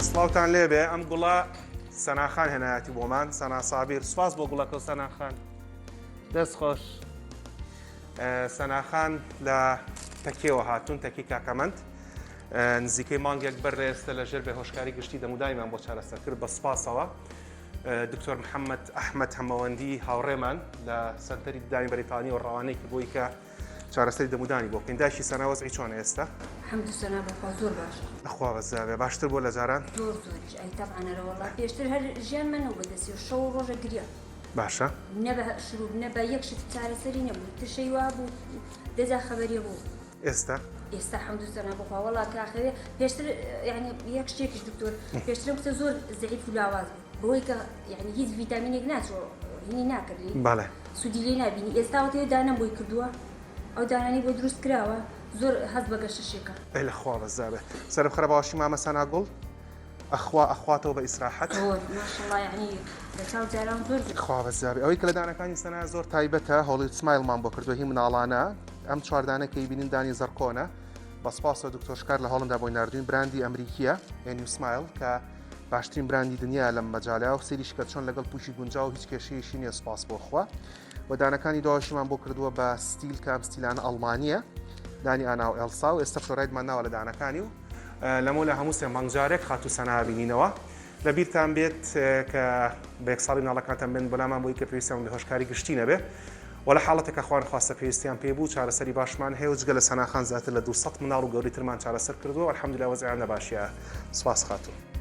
سڵاوتان لێبێ ئەم گوڵە سەناخان هێنایەتی بۆمان سەنا سابیر سواز بۆ گوڵەکە و سەناخان دەست خۆش سەناخان لە تەکیەوە هاتوون تەکی کاکەمەند نزیکەی مانگێک بەر ئێستا لەژێر بێهۆشکاری گشتی دەمودایمان بۆ چارەسەرکرد بە سپاسەوە دکتۆر محەممەد ئەحمەد هەمەوەندی هاوڕێمان لە سەنتەری دانی بەریتانی و ڕەوانەی کردبووی کە چارەسەری دەمودانی بۆ پێنداشی سەنا وەزعی چۆنە ئێستا؟ حەمد و سەنا بەخوا زۆر باش. ئەخوا بەزاوێ باشتر بۆ لە جاران؟ زۆر زۆریش ئەی تەبعانەرە وەڵا پێشتر هەر ژیانمەنەوە بەدەستی و شەو ڕۆژە گریا. باشە؟ نە بە شروع نە بە یەک شت چارەسەری نەبوو تشەی وا بوو دەجا خەبەریە بوو. ئێستا حەمد و سەنا بەخوا وەڵا کاخەوێ پێشتر یعنی یەک شتێکیش دکتۆر پێشترم کتە زۆر زەعیف و لاواز بوو بەوەی کە یعنی هیچ ڤیتامینێک ناچوە هینی ناکردی. بەڵێ. سوودی لێ نابینی ئێستا وەتەوێ دانەم بۆی کردووە ئەو دانانی بۆ دروست کراوە زۆر هەست بە گەشتشێکە. ئەی لەخوا بەزاوێ سەرم خەرە باشی مامە سەنا گوڵ ئەخواتەوە بە ئیسراحەت ماشەڵڵا یعنی لە چاو جاران زۆر خوا بەزاوێ ئەوەی کە لە دانەکانی سەنا زۆر تایبەتە هۆڵی سمایلمان بۆ کردووە هی مناڵانە ئەم چواردانەکەی بینین دانی زەرکۆنە بە سپاسەوە دکتۆر شکار لە هۆڵندا بۆی ناردوین براندی ئەمریکیە ئێنیو سمایل کە باشترین براندی دنیا لەم مەجالە و سەیریش کە چۆن لەگەڵ پوشی گونجاو و هیچ کێشەیەشی نییە سپاس بۆخوا وەدانەکانی داواشیمان بۆ کردووە بە ستیل کە ئەم ستیلانە ئەڵمانیە دانی ئانا و ئێلسا و ئێستا فلۆرایدمان ناوە لە دانەکانی و لەمە لە هەموو سێ مانگجارێک خاتو سەنا بینینەوە لە بیرتان بێت کە بە یەک ساڵی مناڵەکانتان بێن بەلامان بۆی کە پێویستیان لە هۆشکاری گشتی نەبێ و لە حاڵەتێکە خوان خواستە پێویستیان پێ بوو چارەسەری باشمان هەیە و جگە لە سەناخان زیاتر لە 200 مناڵ و گەوریترمان چارەسەر کردووە و الحەمدوللا وەزعیان نەباشیە سپاس خاتوو